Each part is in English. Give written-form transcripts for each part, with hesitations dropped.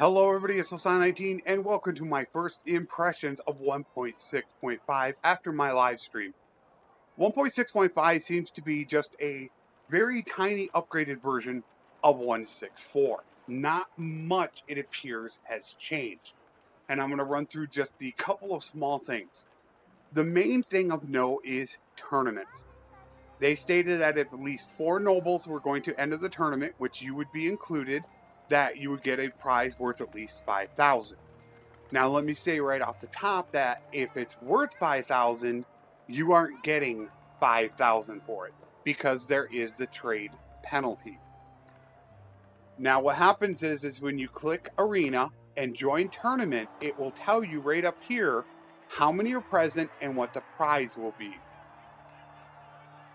Hello everybody, it's Flesson19 and welcome to my first impressions of 1.6.5 after my live stream. 1.6.5 seems to be just a very tiny upgraded version of 1.6.4. Not much, it appears, has changed. And I'm going to run through just the couple of small things. The main thing of note is tournaments. They stated that if at least 4 nobles were going to enter the tournament, which you would be included, that you would get a prize worth at least 5,000. Now, let me say right off the top that if it's worth 5,000, you aren't getting 5,000 for it because there is the trade penalty. Now, what happens is when you click Arena and join tournament, it will tell you right up here how many are present and what the prize will be.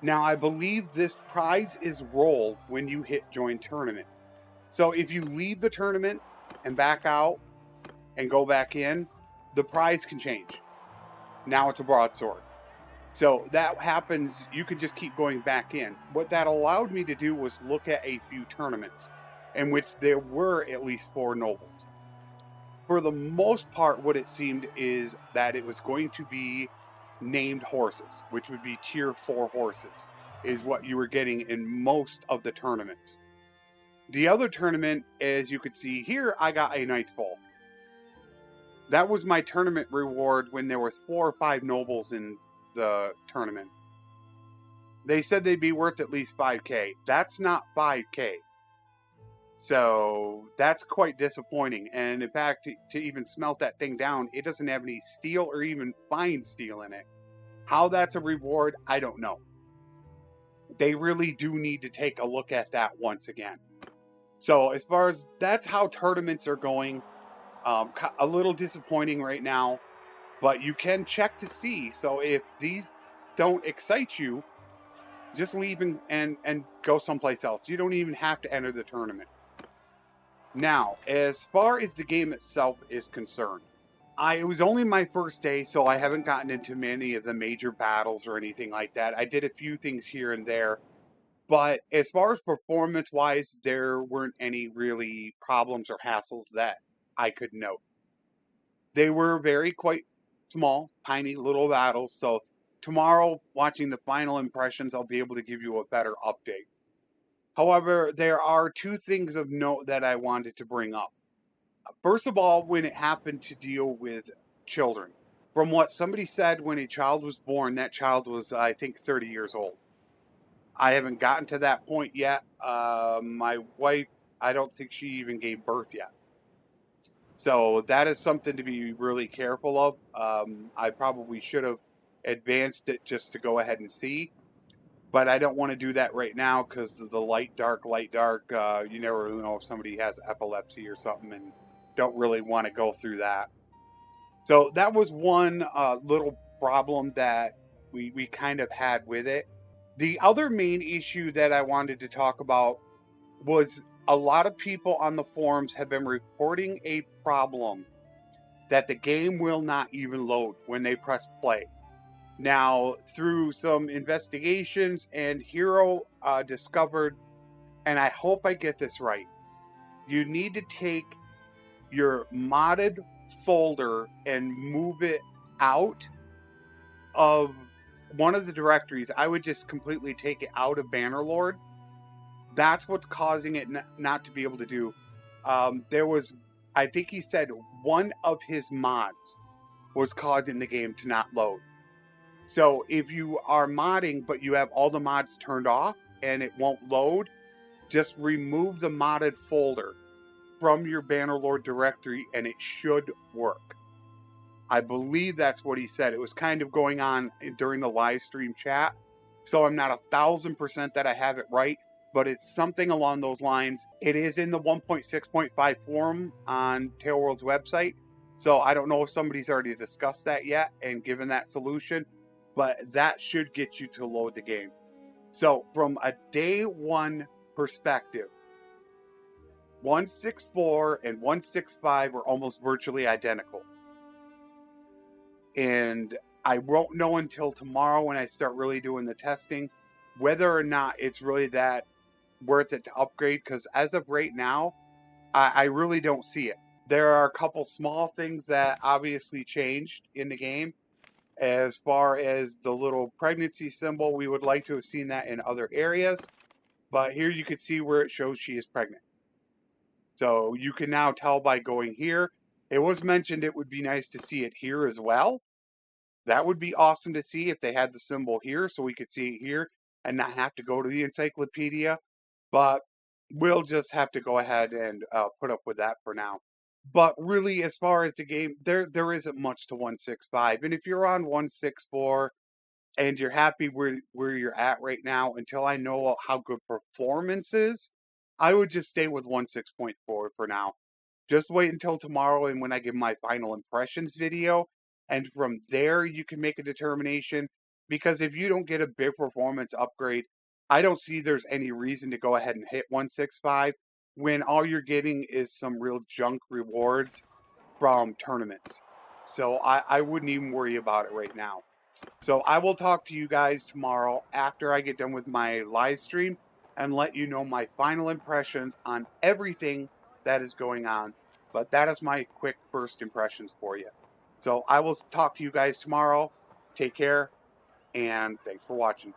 Now, I believe this prize is rolled when you hit join tournament. So if you leave the tournament and back out and go back in, the prize can change. Now it's a broadsword. So that happens, you could just keep going back in. What that allowed me to do was look at a few tournaments in which there were at least 4 nobles. For the most part, what it seemed is that it was going to be named horses, which would be tier 4 horses, is what you were getting in most of the tournaments. The other tournament, as you could see here, I got a Knight's Bowl. That was my tournament reward when there was 4 or 5 nobles in the tournament. They said they'd be worth at least 5k. That's not 5k. So that's quite disappointing. And in fact, to even smelt that thing down, it doesn't have any steel or even fine steel in it. How that's a reward, I don't know. They really do need to take a look at that once again. So as far as that's how tournaments are going, a little disappointing right now, but you can check to see. So if these don't excite you, just leave and go someplace else. You don't even have to enter the tournament. Now, as far as the game itself is concerned, it was only my first day, so I haven't gotten into many of the major battles or anything like that. I did a few things here and there, but as far as performance-wise, there weren't any really problems or hassles that I could note. They were quite small, tiny little battles, so tomorrow, watching the final impressions, I'll be able to give you a better update. However, there are 2 things of note that I wanted to bring up. First of all, when it happened to deal with children. From what somebody said, when a child was born, that child was, I think, 30 years old. I haven't gotten to that point yet. My wife, I don't think she even gave birth yet. So that is something to be really careful of. I probably should have advanced it just to go ahead and see. But I don't want to do that right now because of the light, dark. You never know if somebody has epilepsy or something and don't really want to go through that. So that was one little problem that we kind of had with it. The other main issue that I wanted to talk about was a lot of people on the forums have been reporting a problem that the game will not even load when they press play. Now, through some investigations, and Hero discovered, and I hope I get this right, you need to take your modded folder and move it out of one of the directories. I would just completely take it out of Bannerlord. That's what's causing it not to be able to do. There was, I think he said, one of his mods was causing the game to not load. So if you are modding, but you have all the mods turned off and it won't load, just remove the modded folder from your Bannerlord directory and it should work. I believe that's what he said. It was kind of going on during the live stream chat. So I'm not 1,000% that I have it right, but it's something along those lines. It is in the 1.6.5 forum on Tailworld's website. So I don't know if somebody's already discussed that yet and given that solution, but that should get you to load the game. So from a day one perspective, 1.6.4 and 1.6.5 are almost virtually identical. And I won't know until tomorrow when I start really doing the testing whether or not it's really that worth it to upgrade, because as of right now, I really don't see it. There are a couple small things that obviously changed in the game. As far as the little pregnancy symbol, we would like to have seen that in other areas. But here you can see where it shows she is pregnant. So you can now tell by going here. It was mentioned it would be nice to see it here as well. That would be awesome to see if they had the symbol here so we could see it here and not have to go to the encyclopedia. But we'll just have to go ahead and put up with that for now. But really, as far as the game, there isn't much to 165. And if you're on 164 and you're happy where you're at right now, until I know how good performance is, I would just stay with 16.4 for now. Just wait until tomorrow and when I give my final impressions video. And from there, you can make a determination. Because if you don't get a big performance upgrade, I don't see there's any reason to go ahead and hit 165 when all you're getting is some real junk rewards from tournaments. So I wouldn't even worry about it right now. So I will talk to you guys tomorrow after I get done with my live stream and let you know my final impressions on everything that is going on. But that is my quick first impressions for you. So I will talk to you guys tomorrow. Take care and thanks for watching.